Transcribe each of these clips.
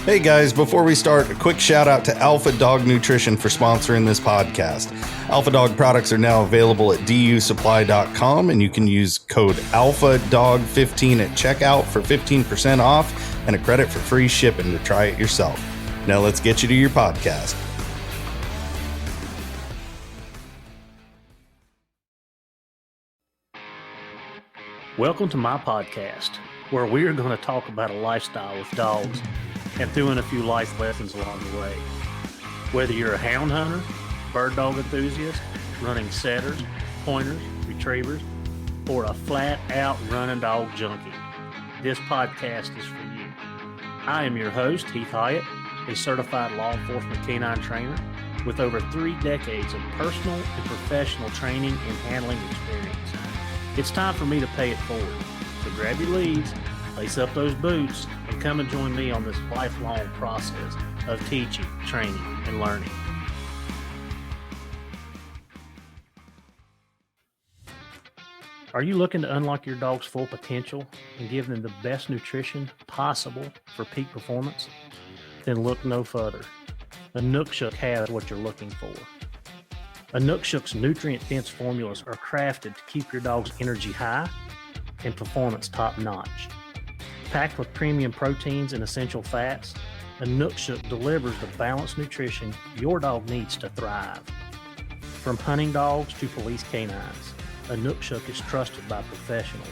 Hey guys, before we start, a quick shout out to Alpha Dog Nutrition for sponsoring this podcast. Alpha Dog products are now available at dusupply.com, and you can use code ALPHADOG15 at checkout for 15% off and a credit for free shipping to try it yourself. Now let's get you to your podcast. Welcome to my podcast, where we are going to talk about a lifestyle with dogs and throw in a few life lessons along the way. Whether you're a hound hunter, bird dog enthusiast, running setters, pointers, retrievers, or a flat-out running dog junkie, this podcast is for you. I am your host, Heath Hyatt, a certified law enforcement canine trainer with over 3 decades of personal and professional training and handling experience. It's time for me to pay it forward. So grab your leads, lace up those boots, and come and join me on this lifelong process of teaching, training, and learning. Are you looking to unlock your dog's full potential and give them the best nutrition possible for peak performance? Then look no further. Inukshuk has what you're looking for. Inukshuk's nutrient-dense formulas are crafted to keep your dog's energy high and performance top-notch. Packed with premium proteins and essential fats, Inukshuk delivers the balanced nutrition your dog needs to thrive. From hunting dogs to police canines, Inukshuk is trusted by professionals.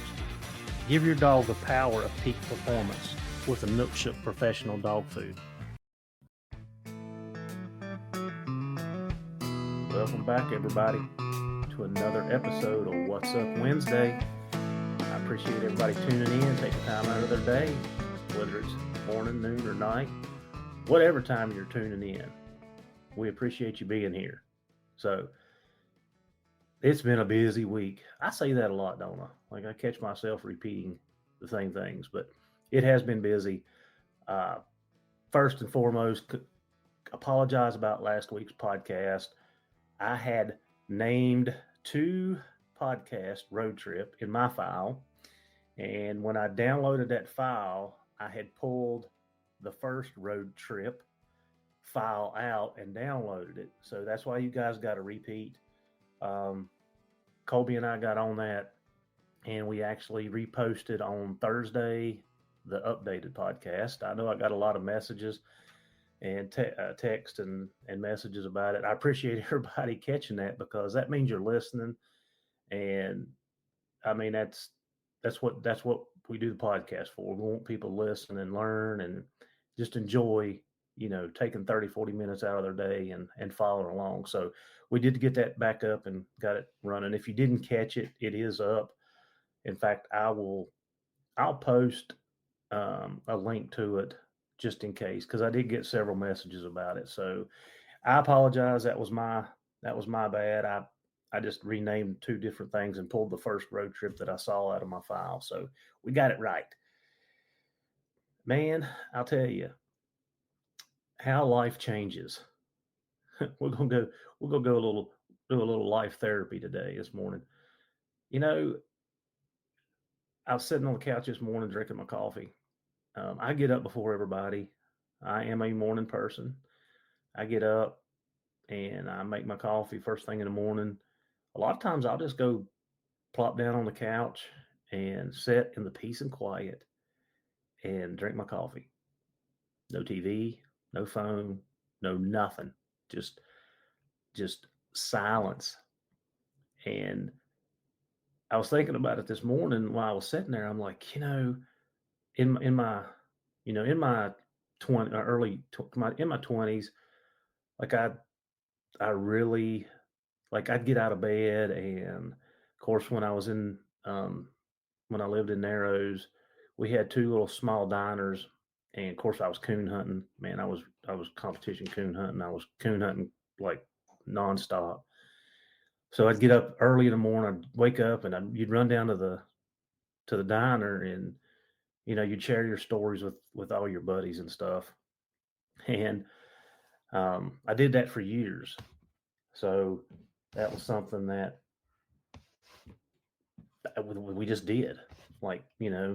Give your dog the power of peak performance with Inukshuk Professional Dog Food. Welcome back, everybody, to another episode of What's Up Wednesday. I appreciate everybody tuning in, taking time out of their day, whether it's morning, noon, or night, whatever time you're tuning in. We appreciate you being here. So, it's been a busy week. I say that a lot, don't I? Like, I catch myself repeating the same things, but it has been busy. First and foremost, apologize about last week's podcast. I had named 2 podcast road trip in my file, and when I downloaded that file, I had pulled the first road trip file out and downloaded it. So that's why you guys got a repeat. Colby and I got on that, and we actually reposted on Thursday the updated podcast. I know I got a lot of messages and text and messages about it. I appreciate everybody catching that, because that means you're listening. And I mean, that's what we do the podcast for. We want people to listen and learn and just enjoy, taking 30, 40 minutes out of their day and following along. So we did get that back up and got it running. If you didn't catch it, it is up. In fact, I'll post a link to it just in case, because I did get several messages about it. So I apologize. That was my bad. I just renamed 2 different things and pulled the first road trip that I saw out of my file. So we got it right. Man, I'll tell you how life changes. We're gonna go do a little life therapy today, this morning. I was sitting on the couch this morning drinking my coffee. I get up before everybody. I am a morning person. I get up and I make my coffee first thing in the morning. A lot of times I'll just go plop down on the couch and sit in the peace and quiet and drink my coffee. No TV, no phone, no nothing. Just silence. And I was thinking about it this morning while I was sitting there. I'm like, in my 20s, like I really, like, I'd get out of bed, and of course when I was when I lived in Narrows, we had 2 little small diners, and of course I was coon hunting. Man, I was competition coon hunting. I was coon hunting like nonstop. So I'd get up early in the morning, I'd wake up, and you'd run down to the diner, and you'd share your stories with all your buddies and stuff. And I did that for years. So that was something that we just did. like,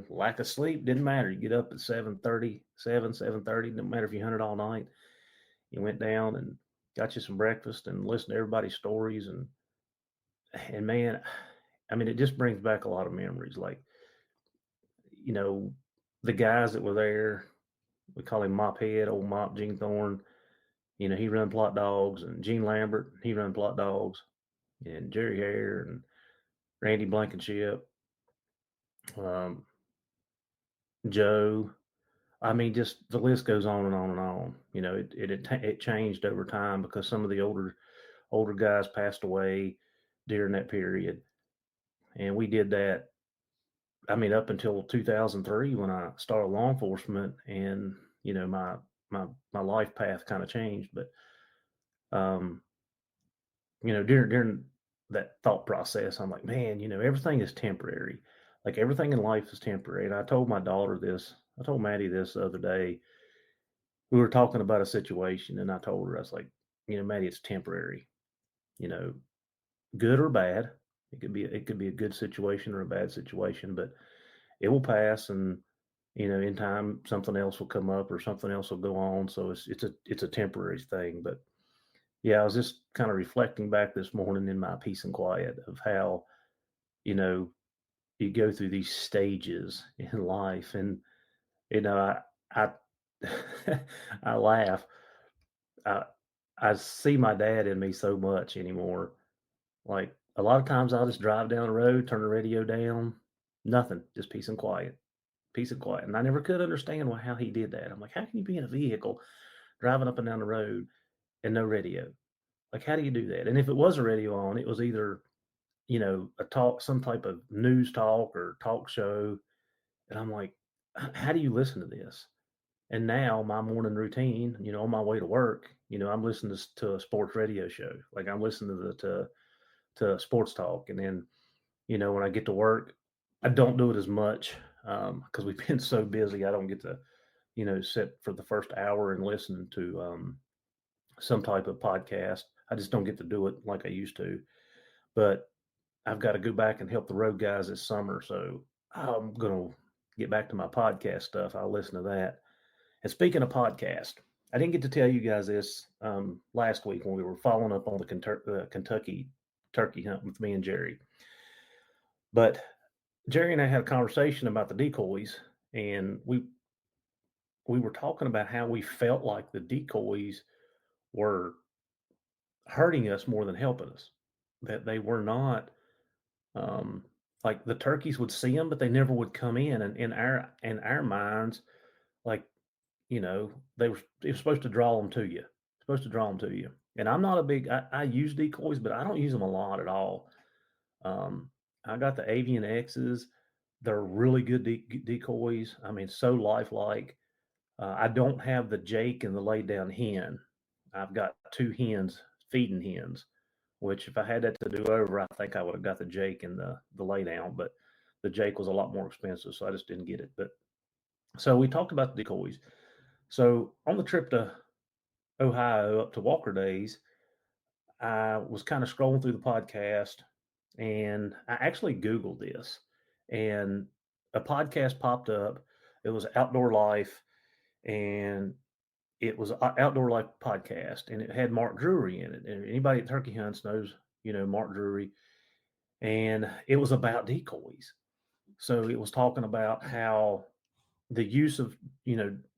lack of sleep didn't matter. You get up at 7:30, 7:30, didn't matter if you hunted all night. You went down and got you some breakfast and listened to everybody's stories. And man, I mean, it just brings back a lot of memories. Like, you know, the guys that were there, we call him Mop Head, old Mop Gene Thorne. He run Plot Dogs, and Gene Lambert, he run Plot Dogs, and Jerry Hare and Randy Blankenship, um, Joe. I mean, just the list goes on and on and on. It changed over time because some of the older guys passed away during that period, and we did that. I mean, up until 2003 when I started law enforcement, and my life path kind of changed. But um, during that thought process, I'm like, man, everything is temporary. Like everything in life is temporary. And I told my daughter this. I told Maddie this the other day. We were talking about a situation, and I told her, I was like, Maddie, it's temporary. You know, good or bad. It could be a good situation or a bad situation, but it will pass. And in time, something else will come up or something else will go on. So it's a temporary thing. But yeah, I was just kind of reflecting back this morning in my peace and quiet of how, you know, you go through these stages in life. And, I I laugh. I, I see my dad in me so much anymore. Like a lot of times I'll just drive down the road, turn the radio down, nothing, just peace and quiet. And I never could understand how he did that. I'm like, how can you be in a vehicle driving up and down the road and no radio? Like, how do you do that? And if it was a radio on, it was either, a talk, some type of news talk or talk show. And I'm like, how do you listen to this? And now my morning routine, on my way to work, I'm listening to a sports radio show. Like I'm listening to sports talk. And then, when I get to work, I don't do it as much because we've been so busy. I don't get to, sit for the first hour and listen to some type of podcast. I just don't get to do it like I used to. But I've got to go back and help the road guys this summer. So I'm going to get back to my podcast stuff. I'll listen to that. And speaking of podcast, I didn't get to tell you guys this last week when we were following up on the Kentucky turkey hunt with me and Jerry. But Jerry and I had a conversation about the decoys, and we were talking about how we felt like the decoys were hurting us more than helping us. That they were not um, like the turkeys would see them, but they never would come in. And in our minds, like they were it was supposed to draw them to you, supposed to draw them to you. And I'm not a big I use decoys, but I don't use them a lot at all. Um, I got the Avian X's. They're really good decoys. I mean, so lifelike. I don't have the Jake and the laid down hen. I've got two hens, feeding hens, which if I had that to do over, I think I would have got the Jake and the lay down, but the Jake was a lot more expensive, so I just didn't get it. But so we talked about the decoys. So on the trip to Ohio up to Walker Days, I was kind of scrolling through the podcast and I actually Googled this and a podcast popped up. It was Outdoor Life and it was an Outdoor Life podcast and it had Mark Drury in it. And anybody at Turkey Hunts knows, Mark Drury. And it was about decoys. So it was talking about how the use of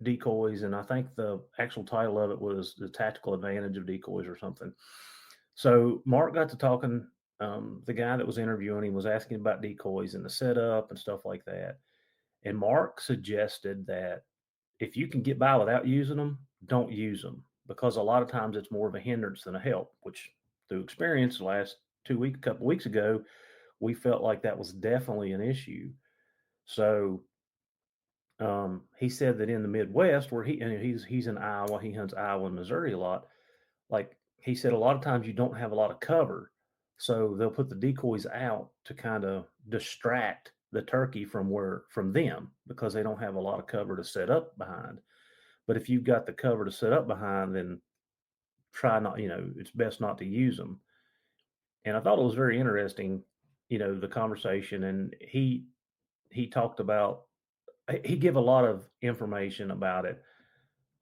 decoys, and I think the actual title of it was the tactical advantage of decoys or something. So Mark got to talking. The guy that was interviewing him was asking about decoys and the setup and stuff like that. And Mark suggested that if you can get by without using them, don't use them because a lot of times it's more of a hindrance than a help. Which, through experience, the last couple weeks ago, we felt like that was definitely an issue. So he said that in the Midwest, where he's in Iowa, he hunts Iowa and Missouri a lot. Like he said, a lot of times you don't have a lot of cover, so they'll put the decoys out to kind of distract the turkey from them because they don't have a lot of cover to set up behind. But if you've got the cover to set up behind, then try not. It's best not to use them. And I thought it was very interesting, the conversation, and he talked about, he gave a lot of information about it.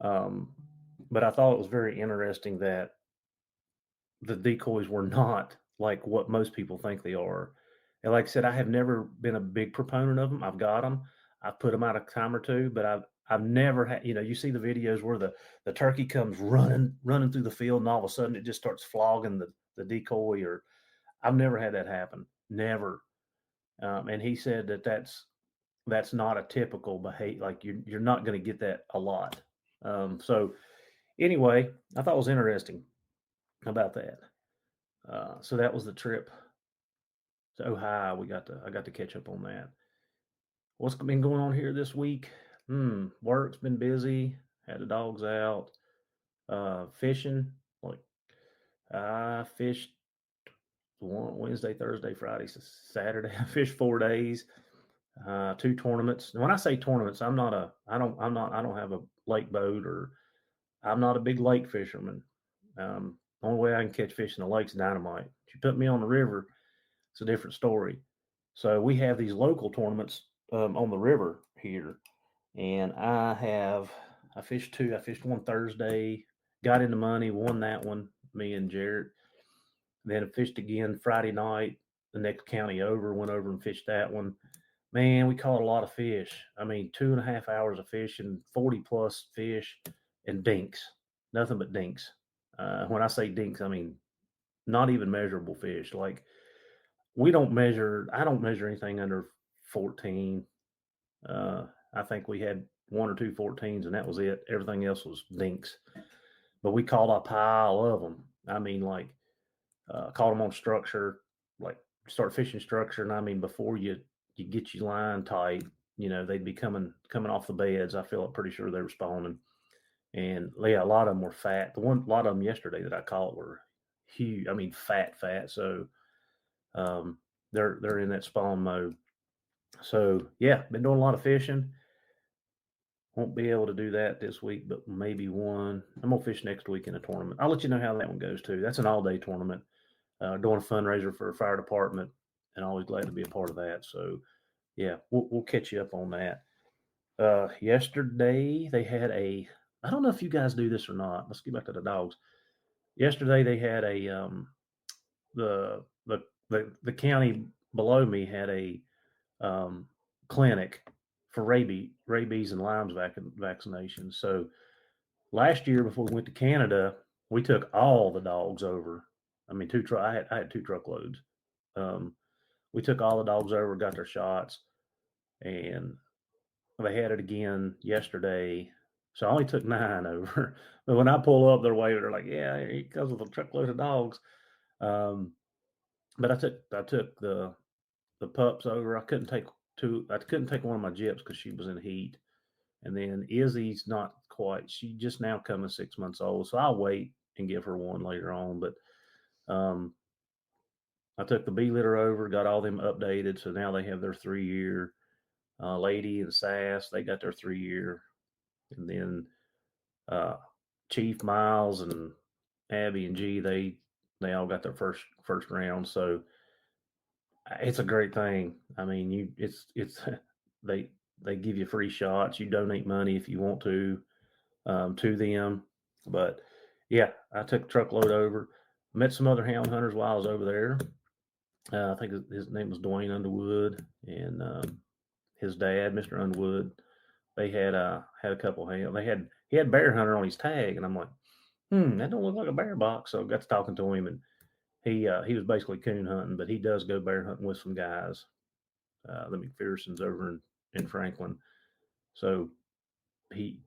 But I thought it was very interesting that the decoys were not like what most people think they are. And like I said, I have never been a big proponent of them. I've got them. I've put them out a time or two, but I've never had, you see the videos where the turkey comes running through the field and all of a sudden it just starts flogging the decoy, or I've never had that happen. Never. And he said that that's not a typical behavior. Like you're not going to get that a lot. So anyway, I thought it was interesting about that. So that was the trip to Ohio. I got to catch up on that. What's been going on here this week? Work's been busy. Had the dogs out. Fishing. Like I fished Wednesday, Thursday, Friday, Saturday. I fished 4 days. 2 tournaments. And when I say tournaments, I don't have a lake boat, or I'm not a big lake fisherman. Only way I can catch fish in the lake's dynamite. If you put me on the river, it's a different story. So we have these local tournaments on the river here, and I fished two. I fished one Thursday, got into money, won that one. Me and Jarrett. Then I fished again Friday night. The next county over, went over and fished that one. Man, we caught a lot of fish. I mean, 2.5 hours of fishing, 40 plus fish, and dinks. Nothing but dinks. When I say dinks, I mean not even measurable fish. Like I don't measure anything under 14. I think we had one or two 14s, and that was it. Everything else was dinks. But we caught a pile of them. I mean, like, caught them on structure, like start fishing structure. And I mean, before you get your line tight, they'd be coming off the beds. I feel pretty sure they were spawning. And yeah, a lot of them were fat. A lot of them yesterday that I caught were huge. I mean, fat. So they're in that spawn mode. So yeah, been doing a lot of fishing. Won't be able to do that this week, but maybe one. I'm gonna fish next week in a tournament. I'll let you know how that one goes too. That's an all-day tournament. Doing a fundraiser for a fire department, and always glad to be a part of that. So yeah, we'll catch you up on that. Yesterday they had I don't know if you guys do this or not. Let's get back to the dogs. Yesterday they had the the county below me had a clinic for rabies and Lyme's vaccination. So last year before we went to Canada, we took all the dogs over. I mean, I had 2 truckloads. We took all the dogs over, got their shots, and they had it again yesterday. So I only took 9 over. But when I pull up their way, they're like, "Yeah, because of the truckload of dogs." But I took the pups over. I couldn't take one of my Jips because she was in heat. And then Izzy's not quite. She just now coming 6 months old, so I'll wait and give her one later on. But I took the B litter over, got all them updated, so now they have their 3 year. Lady and Sass, they got their 3 year, and then Chief, Miles, and Abby and G, they all got their first round. So it's a great thing. I mean, it's they give you free shots. You donate money if you want to them. But yeah, I took a truckload over. Met some other hound hunters while I was over there. I think his name was Dwayne Underwood, and his dad, Mr. Underwood. They had a couple hounds. He had bear hunter on his tag, and I'm like, that don't look like a bear box. So I got to talking to him, and he was basically coon hunting, but he does go bear hunting with some guys. The McPherson's over in Franklin. So he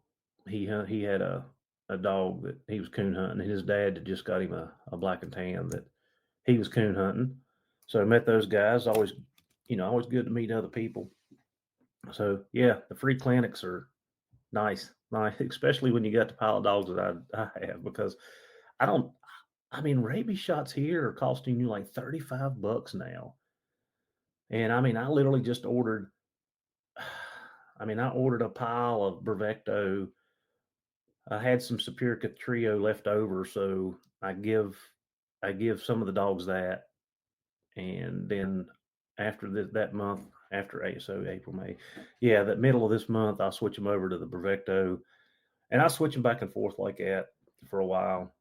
had a dog that he was coon hunting, and his dad had just got him a black and tan that he was coon hunting. So I met those guys. Always good to meet other people. So yeah, the free clinics are nice, especially when you got the pile of dogs that I have, because rabies shots here are costing you like $35 now. And I mean, I literally just ordered, I ordered a pile of Brevecto. I had some Superica Trio left over, so I give some of the dogs that, and then after that month, after April, May. Yeah, the middle of this month, I'll switch them over to the Bravecto, and I'll switch them back and forth like that for a while.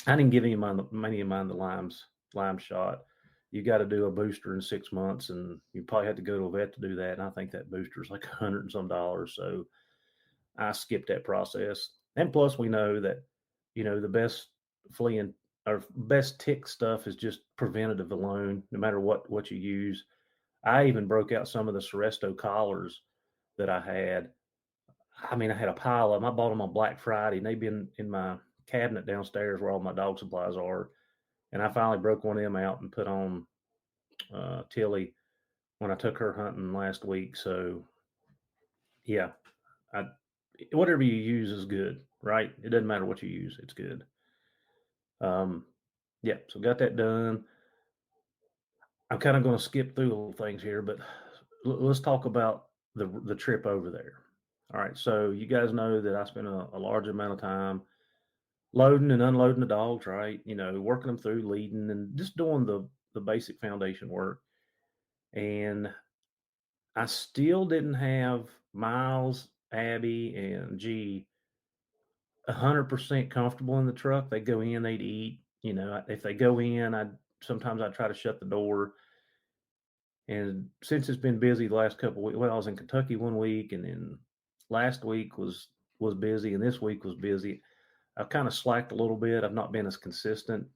I didn't give many of mine the lime shot. You got to do a booster in 6 months, and you probably have to go to a vet to do that. And I think that booster is like $100 and some. So I skipped that process. And plus, we know that the best flea and or best tick stuff is just preventative alone, no matter what you use. I even broke out some of the Seresto collars that I had. I mean, I had a pile of them. I bought them on Black Friday, and they've been in my cabinet downstairs where all my dog supplies are. And I finally broke one of them out and put on Tilly when I took her hunting last week. So, yeah, I, whatever you use is good, right? It doesn't matter what you use; it's good. Yeah, so got that done. I'm kind of going to skip through little things here, but let's talk about the trip over there. All right, so you guys know that I spent a large amount of time loading and unloading the dogs, right? Working them through, leading, and just doing the basic foundation work. And I still didn't have Miles, Abby, and G 100% comfortable in the truck. They go in, they'd eat. If they go in, I'd try to shut the door. And since it's been busy the last couple of weeks, well, I was in Kentucky one week, and then last week was busy, and this week was busy. I've kind of slacked a little bit. I've not been as consistent.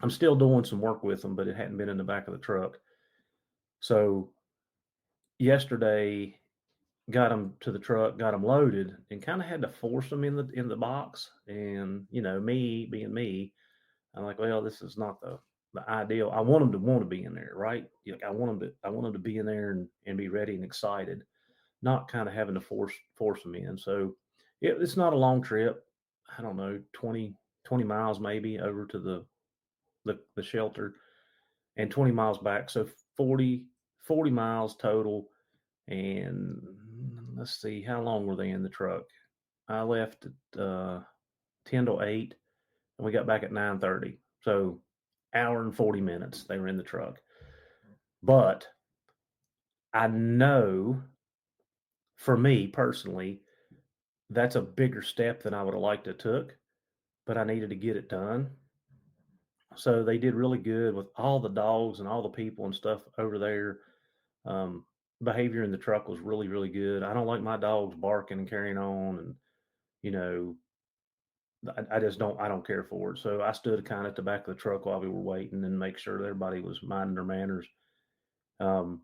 I'm still doing some work with them, but it hadn't been in the back of the truck. So yesterday, got them to the truck, got them loaded, and kind of had to force them in the box. And me being me, I'm like, well, this is not the ideal. I want them to want to be in there, right? I want them to be in there and be ready and excited, not kind of having to force them in. So it's not a long trip. I don't know, 20 miles maybe over to the shelter, and 20 miles back. So 40 miles total. And let's see, how long were they in the truck? I left at 10 to 8, and we got back at 9:30. So hour and 40 minutes they were in the truck. But I know, for me personally, that's a bigger step than I would have liked to took, but I needed to get it done. So they did really good with all the dogs and all the people and stuff over there. Behavior in the truck was really, really good. I don't like my dogs barking and carrying on, and you know, I just don't care for it. So I stood kind of at the back of the truck while we were waiting and make sure that everybody was minding their manners. Um,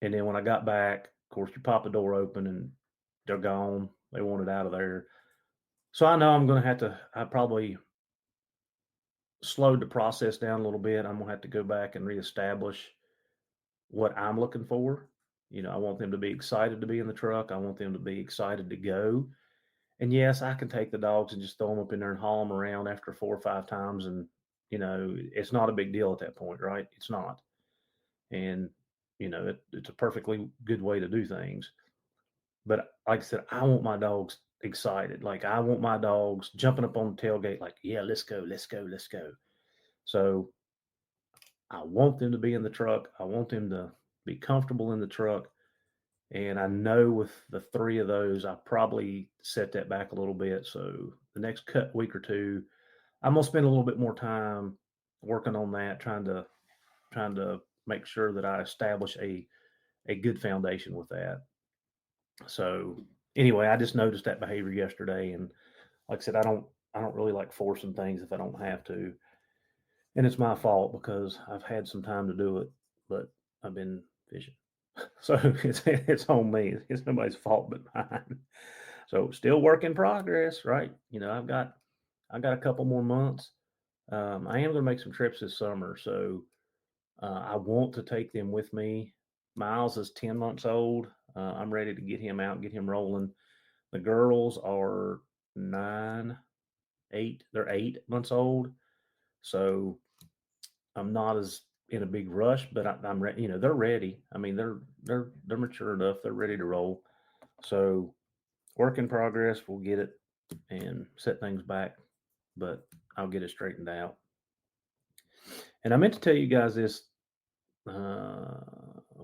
and then when I got back, of course, you pop the door open and they're gone. They wanted out of there. So I know I'm going to have to. I probably slowed the process down a little bit. I'm going to have to go back and reestablish what I'm looking for. I want them to be excited to be in the truck. I want them to be excited to go. And yes, I can take the dogs and just throw them up in there and haul them around after 4 or 5 times. And, it's not a big deal at that point, right? It's not. And, it's a perfectly good way to do things. But like I said, I want my dogs excited. Like, I want my dogs jumping up on the tailgate, like, yeah, let's go, let's go, let's go. So I want them to be in the truck. I want them to be comfortable in the truck. And I know with the 3 of those, I probably set that back a little bit. So the next week or two, I'm gonna spend a little bit more time working on that, trying to make sure that I establish a good foundation with that. So anyway, I just noticed that behavior yesterday, and like I said, I don't really like forcing things if I don't have to, and it's my fault because I've had some time to do it, but I've been fishing. So it's on me. It's nobody's fault but mine. So still work in progress, right? I've got a couple more months. I am going to make some trips this summer, so I want to take them with me. Miles is 10 months old. I'm ready to get him out, get him rolling. The girls are 9, 8. They're 8 months old, so I'm not as in a big rush, but I'm ready. They're ready. I mean, they're mature enough. They're ready to roll. So work in progress. We'll get it and set things back, but I'll get it straightened out. And I meant to tell you guys this.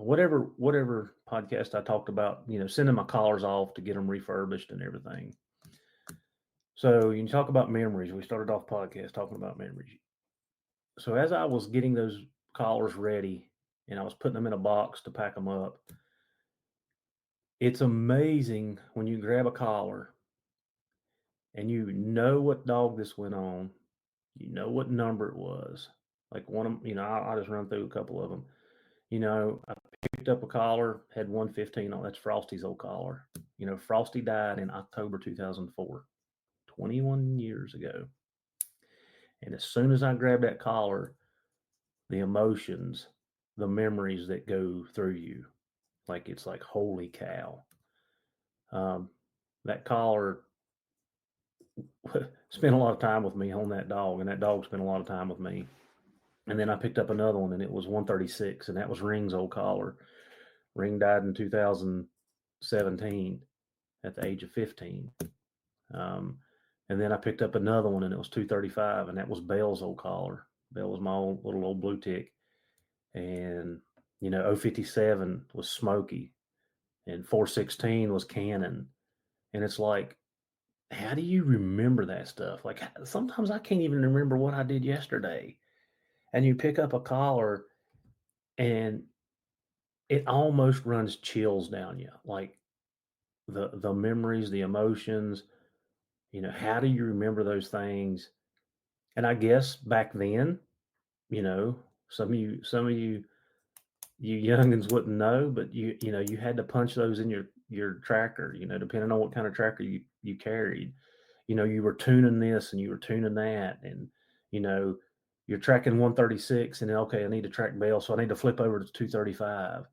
whatever podcast I talked about, sending my collars off to get them refurbished and everything. So you talk about memories. We started off podcast talking about memories. So as I was getting those collars ready and I was putting them in a box to pack them up, it's amazing when you grab a collar and you know what dog this went on, you know what number it was. Like one of them, I'll just run through a couple of them. I picked up a collar, had 115 on. That's Frosty's old collar. Frosty died in October 2004, 21 years ago. And as soon as I grabbed that collar, the emotions, the memories that go through you, it's like, holy cow. That collar spent a lot of time with me on that dog, and that dog spent a lot of time with me. And then I picked up another one, and it was 136, and that was Ring's old collar. Ring died in 2017 at the age of 15. And then I picked up another one, and it was 235, and that was Bell's old collar. Bell was my little old blue tick. And, 057 was Smokey, and 416 was Cannon. And it's like, how do you remember that stuff? Like, sometimes I can't even remember what I did yesterday. And you pick up a collar, and it almost runs chills down you. Like, the memories, the emotions, how do you remember those things? And I guess back then, some of you youngins wouldn't know, but you had to punch those in your tracker, depending on what kind of tracker you carried. You were tuning this and you were tuning that, and you're tracking 136, and then, okay, I need to track Bell, so I need to flip over to 235.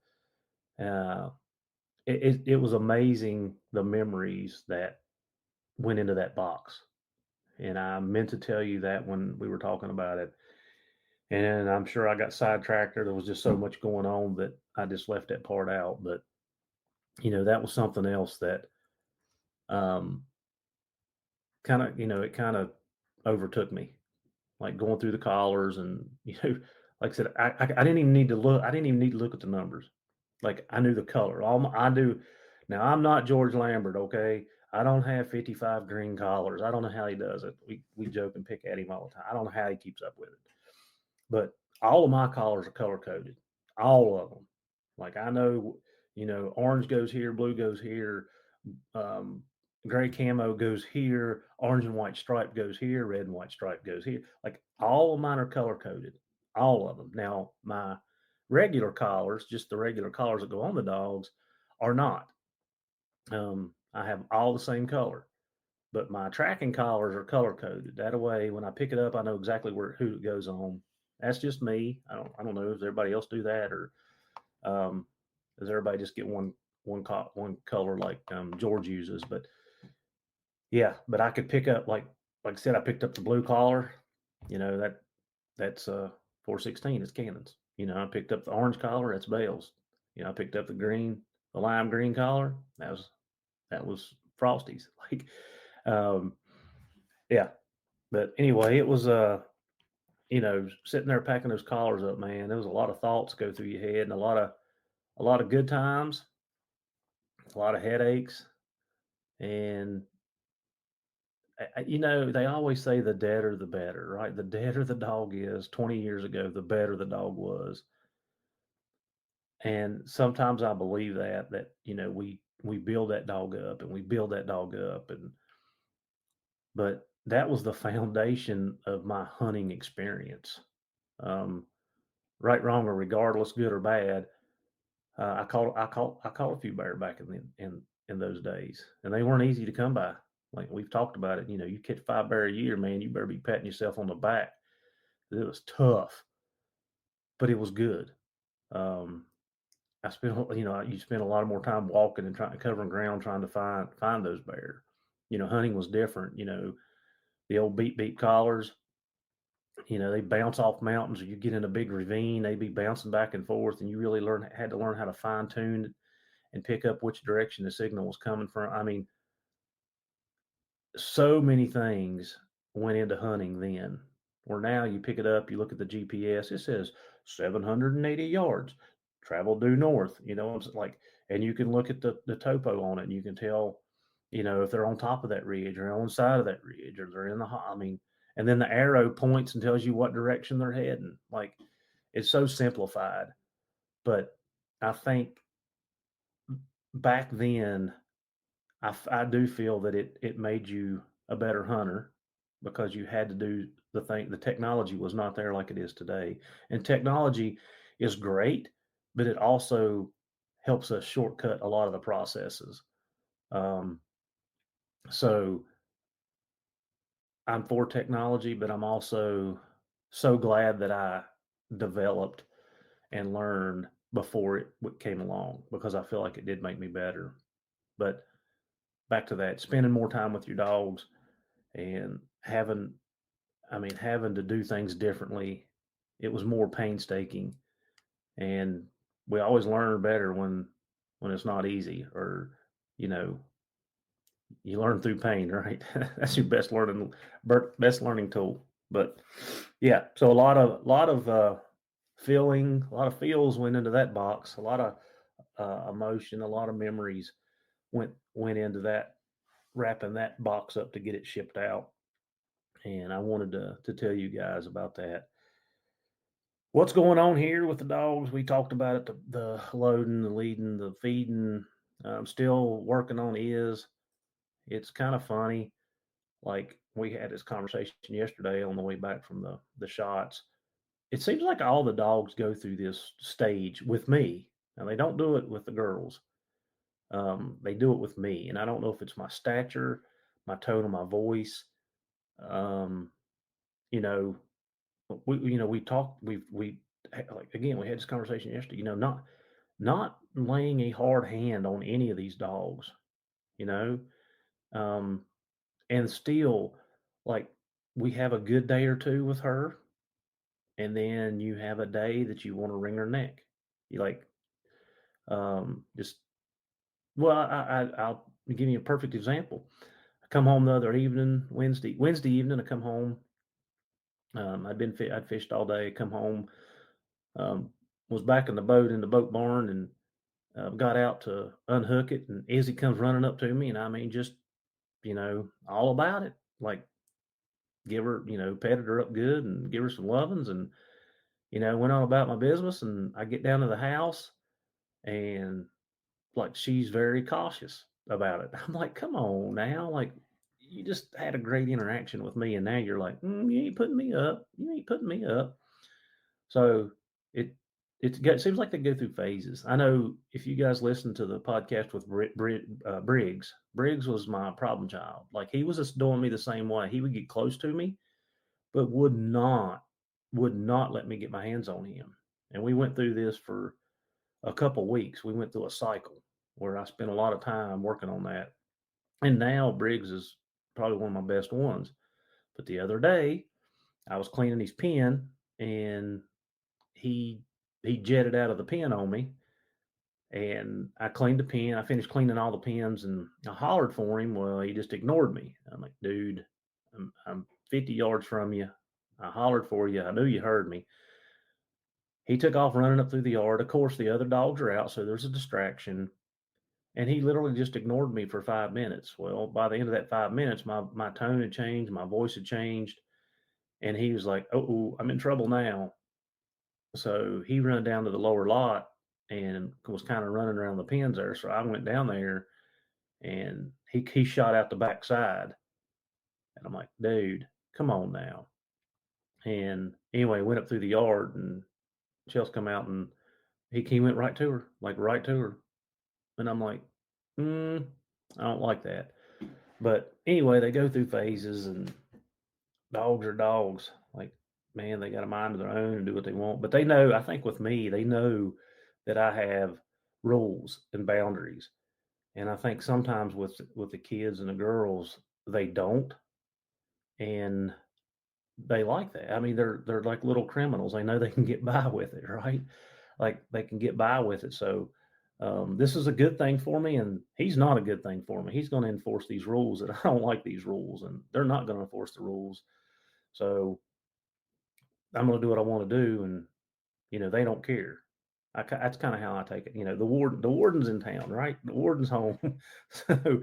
It was amazing, the memories that went into that box. And I meant to tell you that when we were talking about it. And I'm sure I got sidetracked, or there was just so much going on that I just left that part out. But, that was something else that it kind of overtook me, like going through the collars. And, like I said, I didn't even need to look. I didn't even need to look at the numbers. Like, I knew the color. I do. Now, I'm not George Lambert, okay? I don't have 55 green collars. I don't know how he does it. We joke and pick at him all the time. I don't know how he keeps up with it. But all of my collars are color coded. All of them. Like, I know, orange goes here, blue goes here, gray camo goes here, orange and white stripe goes here, red and white stripe goes here. Like, all of mine are color coded. All of them. Now, my regular collars, just the regular collars that go on the dogs, are not. I have all the same color, but my tracking collars are color coded. That way, when I pick it up, I know exactly who it goes on. That's just me. I don't know. Does everybody else do that, or does everybody just get one color like George uses? But yeah, but I could pick up, like I said, I picked up the blue collar. That's 416. It's Cannon's. I picked up the orange collar. That's Bale's. I picked up the lime green collar. That was Frosty's. Like, yeah. But anyway, it was sitting there packing those collars up, man. There was a lot of thoughts go through your head, and a lot of good times, a lot of headaches, and they always say the deader the better, right? The deader the dog is. 20 years ago, the better the dog was. And sometimes I believe that we build that dog up, and we build that dog up, but that was the foundation of my hunting experience. Right, wrong, or regardless, good or bad, I caught a few bear back in those days, and they weren't easy to come by. Like we've talked about it, you catch 5 bear a year, man, you better be patting yourself on the back. It was tough, but it was good. I spent, you spend a lot more time walking and covering ground, trying to find those bear. Hunting was different. The old beep collars. They bounce off mountains, or you get in a big ravine, they be bouncing back and forth, and you really had to learn how to fine tune and pick up which direction the signal was coming from. I mean, so many things went into hunting then, where now you pick it up, you look at the GPS, it says 780 yards, travel due north, it's like, and you can look at the topo on it and you can tell, if they're on top of that ridge or on the side of that ridge or they're in and then the arrow points and tells you what direction they're heading. Like, it's so simplified, but I think back then, I do feel that it made you a better hunter because you had to do the technology was not there like it is today. And technology is great, but it also helps us shortcut a lot of the processes. Um, so I'm for technology, but I'm also so glad that I developed and learned before it came along because I feel like it did make me better. But back to that, spending more time with your dogs and having to do things differently. It was more painstaking, and we always learn better when it's not easy, or you know, you learn through pain, right? That's your best learning tool. But yeah, so a lot of feels went into that box. A lot of emotion, a lot of memories went into that, wrapping that box up to get it shipped out. And I wanted to tell you guys about that. What's going on here with the dogs? We talked about it, the loading, the leading, the feeding. I'm still working on is. It's kind of funny. Like, we had this conversation yesterday on the way back from the shots. It seems like all the dogs go through this stage with me. Now, they don't do it with the girls. They do it with me. And I don't know if it's my stature, my tone of my voice. Um, you know, we talked, we like, again, we had this conversation yesterday, not laying a hard hand on any of these dogs, you know, um, and still, like, we have a good day or two with her, and then you have a day that you want to wring her neck. You like, just, well, I'll give you a perfect example. I come home the other evening, Wednesday evening. I come home. I'd fished all day. Come home, um, was back in the boat in the boat barn, and got out to unhook it, and Izzy comes running up to me, and I mean, just, all about it. Like, give her, petted her up good and give her some lovings, and went on about my business. And I get down to the house, and like, she's very cautious about it. I'm like, come on now, like, you just had a great interaction with me, and now you're like, you ain't putting me up. You ain't putting me up. So it it seems like they go through phases. I know if you guys listen to the podcast with Briggs, Briggs was my problem child. Like, he was just doing me the same way. He would get close to me, but would not let me get my hands on him. And we went through this for a couple weeks. We went through a cycle where I spent a lot of time working on that. And now Briggs is probably one of my best ones. But the other day, I was cleaning his pen, and he he jetted out of the pen on me, and I cleaned the pen. I finished cleaning all the pens, and I hollered for him. Well, he just ignored me. I'm like, dude, I'm 50 yards from you. I hollered for you. I knew you heard me. He took off running up through the yard. Of course, the other dogs are out, so there's a distraction. And he literally just ignored me for 5 minutes. Well, by the end of that 5 minutes, my tone had changed, my voice had changed, and he was like, "Oh, I'm in trouble now." So he ran down to the lower lot and was kind of running around the pens there. So I went down there, and he shot out the backside. And I'm like, dude, come on now. And anyway, went up through the yard, and Chelsea come out, and he went right to her, like right to her. And I'm like, I don't like that. But anyway, they go through phases, and dogs are dogs. Like, man, they got a mind of their own and do what they want. But they know, I think with me, they know that I have rules and boundaries. And I think sometimes with the kids and the girls, they don't, and they like that. I mean, they're like little criminals. They know they can get by with it, right? Like, they can get by with it. So this is a good thing for me, and he's not a good thing for me. He's going to enforce these rules, and I don't like these rules, and they're not going to enforce the rules. So I'm going to do what I want to do, and they don't care. That's kind of how I take it. The warden's in town, right? The warden's home. So,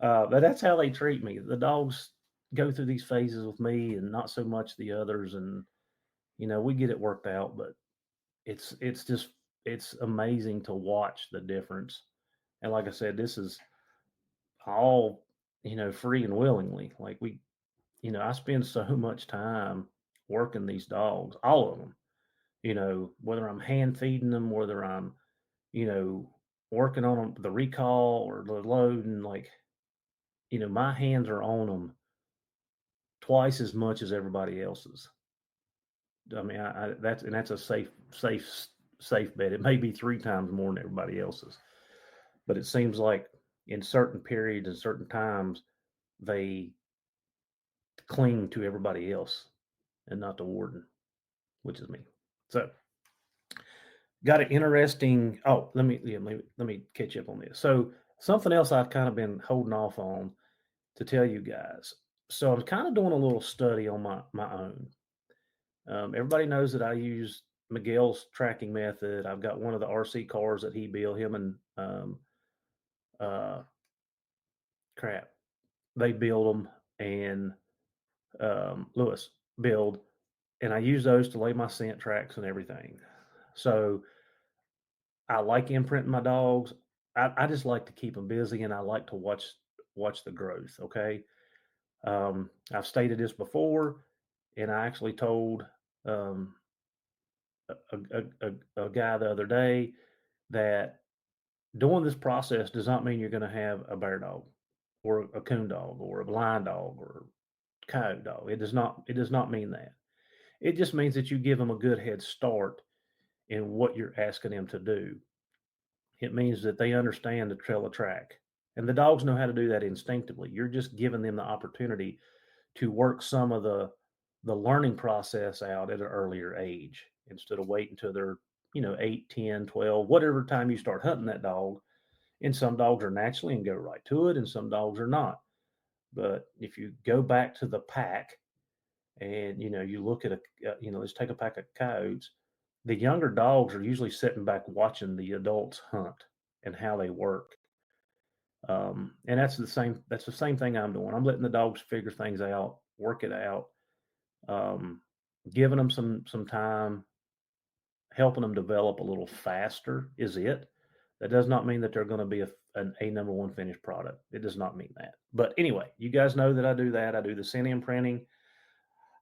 but that's how they treat me. The dogs go through these phases with me, and not so much the others. And we get it worked out. But it's amazing to watch the difference. And like I said, this is all free and willingly. Like I spend so much time working these dogs, all of them. Whether I'm hand feeding them, whether I'm you know, working on the recall or the load, and like, my hands are on them twice as much as everybody else's. I mean, that's a safe bet. It may be 3 times more than everybody else's, but it seems like in certain periods and certain times they cling to everybody else and not the warden, which is me. So, got an interesting. Oh, let me catch you up on this. So, something else I've kind of been holding off on to tell you guys. So I'm kind of doing a little study on my own. Everybody knows that I use Miguel's tracking method. I've got one of the RC cars that he built. Him and uh, crap, they build them, and Lewis build, and I use those to lay my scent tracks and everything. So I like imprinting my dogs. I just like to keep them busy, and I like to watch the growth. Okay. I've stated this before, and I actually told um, a guy the other day that doing this process does not mean you're going to have a bear dog or a coon dog or a blind dog or a coyote dog. It does not. It does not mean that. It just means that you give them a good head start in what you're asking them to do. It means that they understand to trail a track, and the dogs know how to do that instinctively. You're just giving them the opportunity to work some of the learning process out at an earlier age instead of waiting until they're 8, 10, 12, whatever time you start hunting that dog. And some dogs are naturally and go right to it, and some dogs are not. But if you go back to the pack and you look at let's take a pack of coyotes, the younger dogs are usually sitting back watching the adults hunt and how they work. And that's the same thing I'm doing. I'm letting the dogs figure things out, work it out, um, giving them some time, helping them develop a little faster is it. That does not mean that they're going to be a number one finished product. It does not mean that. But anyway, you guys know that I do that. I do the scent imprinting.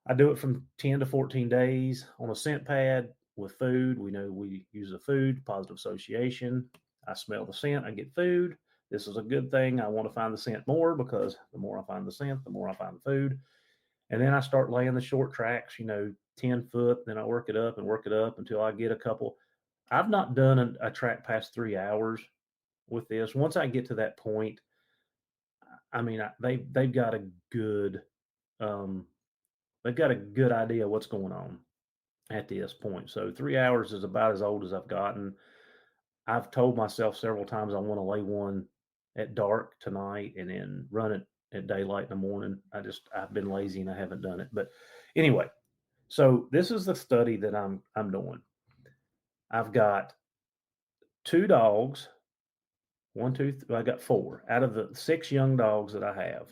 I do it from 10 to 14 days on a scent pad with food. We know we use the food, positive association. I smell the scent, I get food. This is a good thing. I want to find the scent more because the more I find the scent, the more I find the food. And then I start laying the short tracks, 10 foot. Then I work it up until I get a couple. I've not done a track past 3 hours with this. Once I get to that point, I mean, they've got a good um, they've got a good idea what's going on at this point. So 3 hours is about as old as I've gotten. I've told myself several times I want to lay one at dark tonight and then run it at daylight in the morning. I've been lazy and I haven't done it. But anyway, so this is the study that I'm doing. I've got 2 dogs. I got 4 out of the 6 young dogs that I have.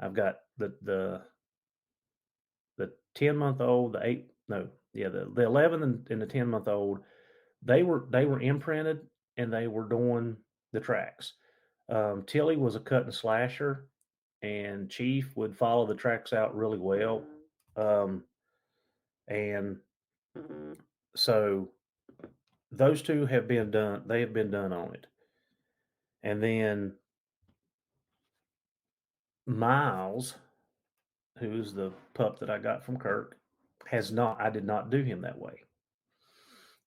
I've got the 10-month old, the 11 and the 10-month old. They were imprinted and they were doing the tracks. Tilly was a cut and slasher, and Chief would follow the tracks out really well. And so those 2 have been done. They have been done on it. And then Miles, who's the pup that I got from Kirk, I did not do him that way.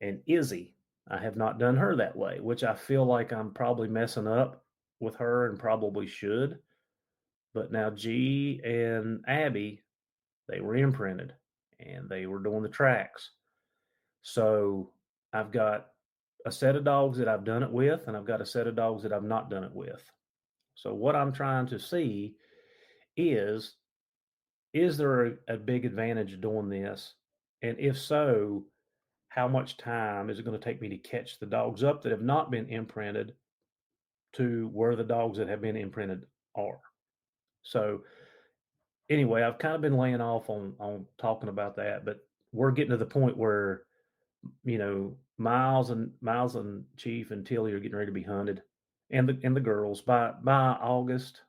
And Izzy, I have not done her that way, which I feel like I'm probably messing up with her and probably should. But now G and Abby, they were imprinted and they were doing the tracks. So I've got a set of dogs that I've done it with, and I've got a set of dogs that I've not done it with. So what I'm trying to see is there a big advantage doing this? And if so, how much time is it going to take me to catch the dogs up that have not been imprinted to where the dogs that have been imprinted are. So anyway, I've kind of been laying off on talking about that, but we're getting to the point where, Miles and Chief and Tilly are getting ready to be hunted, and the girls by August.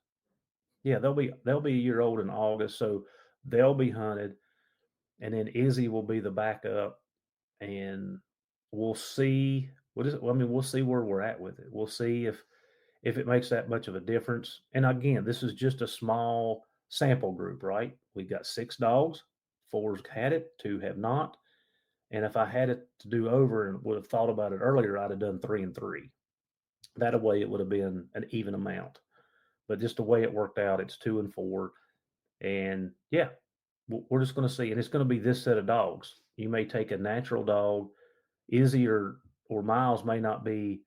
Yeah, they'll be a year old in August, so they'll be hunted, and then Izzy will be the backup, and we'll see what is it. Well, I mean, we'll see where we're at with it. We'll see if it makes that much of a difference. And again, this is just a small sample group, right? We've got 6 dogs, 4's had it, 2 have not. And if I had it to do over and would have thought about it earlier, I'd have done 3 and 3. That way it would have been an even amount. But just the way it worked out, it's 2 and 4. And yeah, we're just going to see. And it's going to be this set of dogs. You may take a natural dog. Izzy or Miles may not be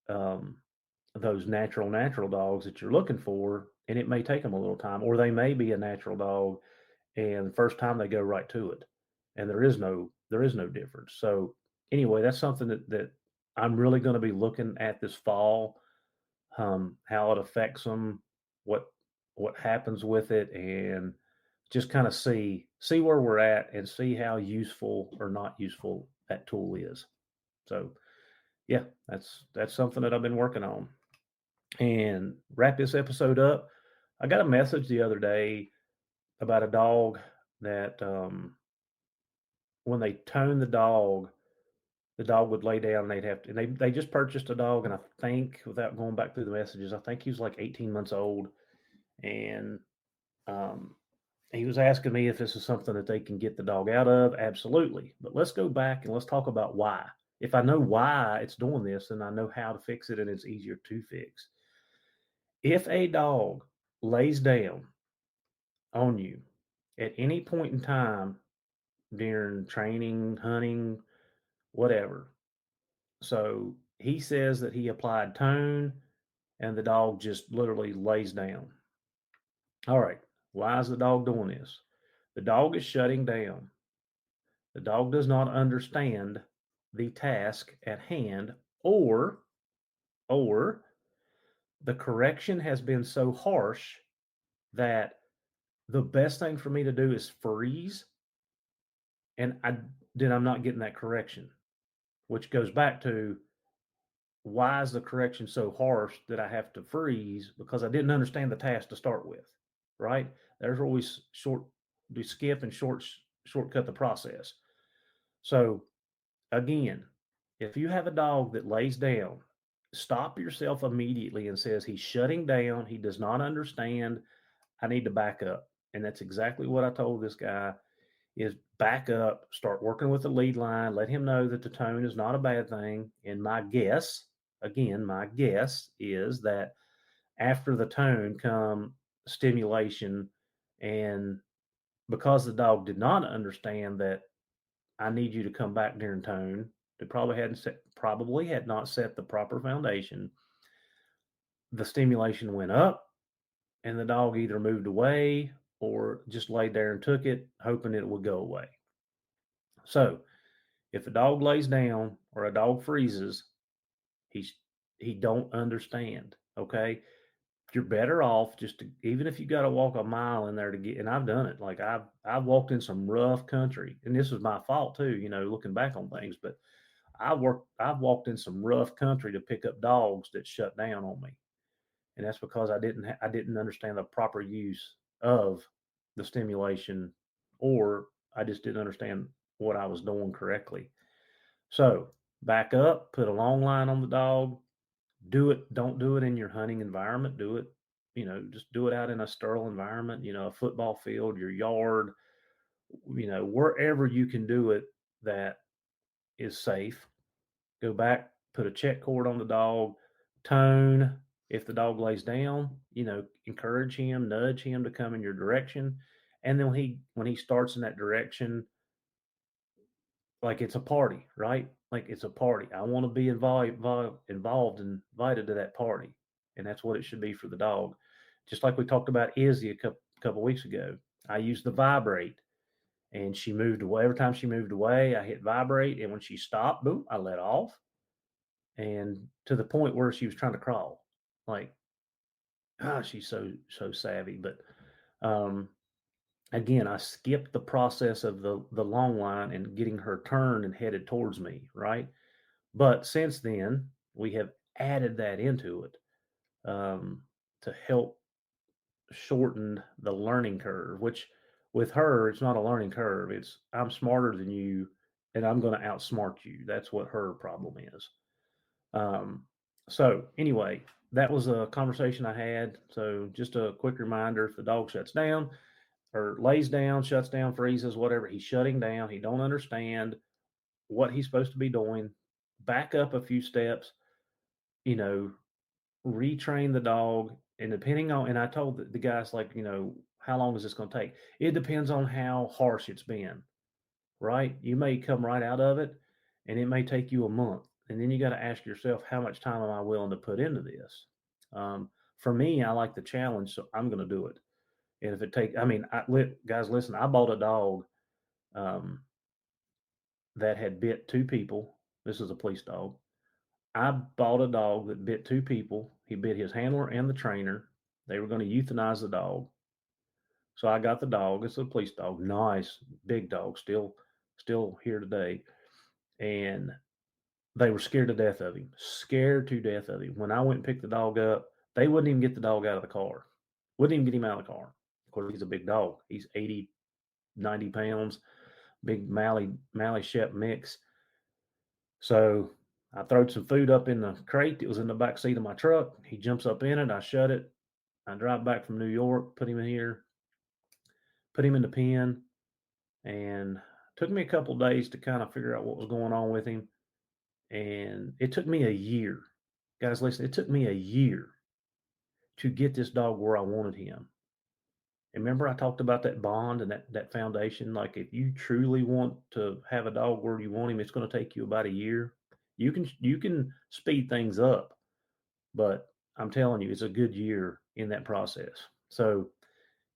those natural dogs that you're looking for, and it may take them a little time, or they may be a natural dog, and the first time they go right to it, and there is no difference. So anyway, that's something that I'm really going to be looking at this fall, how it affects them, what happens with it, and just kind of see where we're at and see how useful or not useful that tool is. So yeah, that's something that I've been working on. And wrap this episode up, I got a message the other day about a dog that when they tone the dog would lay down and they'd have to, and they just purchased a dog, and I think, without going back through the messages, I think he was like 18 months old, and he was asking me if this is something that they can get the dog out of. Absolutely. But let's go back and let's talk about why. If I know why it's doing this, then I know how to fix it, and it's easier to fix. If a dog lays down on you at any point in time during training, hunting, whatever. So he says that he applied tone and the dog just literally lays down. All right. Why is the dog doing this? The dog is shutting down. The dog does not understand the task at hand, or the correction has been so harsh that the best thing for me to do is freeze, and I'm not getting that correction, which goes back to, why is the correction so harsh that I have to freeze? Because I didn't understand the task to start with, right? There's always skip and shortcut the process. So again, if you have a dog that lays down, stop yourself immediately and says he's shutting down, he does not understand, I need to back up. And that's exactly what I told this guy, is back up, start working with the lead line, let him know that the tone is not a bad thing. And my guess is that after the tone come stimulation. And because the dog did not understand that I need you to come back during tone, they probably had not set the proper foundation. The stimulation went up, and the dog either moved away or just laid there and took it, hoping it would go away. So if a dog lays down or a dog freezes, he don't understand. Okay. You're better off even if you got to walk a mile in there to get, and I've done it. Like I've walked in some rough country, and this was my fault too, looking back on things, but I've walked in some rough country to pick up dogs that shut down on me. And that's because I didn't understand the proper use of the stimulation, or I just didn't understand what I was doing correctly. So back up, put a long line on the dog, do it. Don't do it in your hunting environment. Do it, just do it out in a sterile environment, a football field, your yard, wherever you can do it that is safe. Go back, put a check cord on the dog, tone. If the dog lays down, encourage him, nudge him to come in your direction. And then when he starts in that direction, like it's a party, right? Like it's a party. I want to be involved and invited to that party. And that's what it should be for the dog. Just like we talked about Izzy a couple weeks ago. I use the vibrate, And she moved away. Every time she moved away, I hit vibrate. And when she stopped, boom, I let off. And to the point where she was trying to crawl. Like, she's so savvy. But again, I skipped the process of the long line and getting her turned and headed towards me, right? But since then, we have added that into it to help shorten the learning curve, which with her, it's not a learning curve. It's I'm smarter than you and I'm going to outsmart you. That's what her problem is. So anyway, that was a conversation I had. So just a quick reminder, if the dog shuts down or lays down, shuts down, freezes, whatever, he's shutting down. He don't understand what he's supposed to be doing. Back up a few steps, you know, retrain the dog. And depending on, and I told the guys, like, how long is this going to take? It depends on how harsh it's been, right? You may come right out of it and it may take you a month. And then you got to ask yourself, how much time am I willing to put into this? For me, I like the challenge, so I'm going to do it. And if it takes, guys, listen, I bought a dog that had bit 2 people. This is a police dog. I bought a dog that bit 2 people. He bit his handler and the trainer. They were going to euthanize the dog. So I got the dog. It's a police dog. Nice, big dog, still here today. And they were scared to death of him. Scared to death of him. When I went and picked the dog up, they wouldn't even get the dog out of the car. Wouldn't even get him out of the car. Of course, he's a big dog. He's 80, 90 pounds. Big Mally Shep mix. So I throwed some food up in the crate. It was in the back seat of my truck. He jumps up in it. I shut it. I drive back from New York, put him in here, put him in the pen, and took me a couple of days to kind of figure out what was going on with him. And it took me a year. Guys, listen, it took me a year to get this dog where I wanted him. And remember, I talked about that bond and that foundation. Like, if you truly want to have a dog where you want him, it's going to take you about a year. You can speed things up, but I'm telling you, it's a good year in that process. So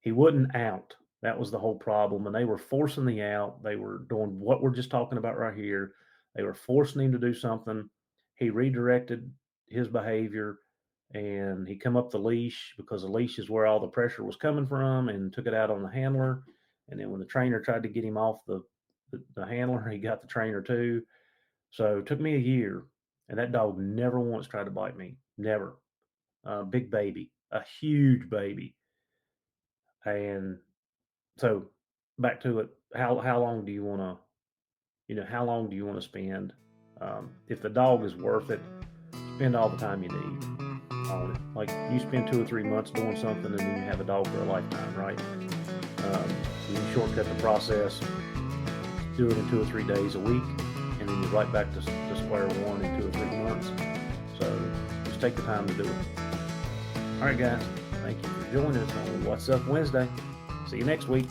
he wouldn't out. That was the whole problem. And they were forcing the out. They were doing what we're just talking about right here. They were forcing him to do something. He redirected his behavior and he come up the leash, because the leash is where all the pressure was coming from, and took it out on the handler. And then when the trainer tried to get him off the handler, he got the trainer too. So it took me a year, and that dog never once tried to bite me. Never. Big baby, a huge baby. And so back to it. How long do you want to, how long do you want to spend? If the dog is worth it, spend all the time you need on it. Like, you spend 2 or 3 months doing something, and then you have a dog for a lifetime, right? You shortcut the process, do it in 2 or 3 days a week, and then you're right back to square one in 2 or 3 months. So just take the time to do it. All right, guys. Thank you for joining us on What's Up Wednesday. See you next week.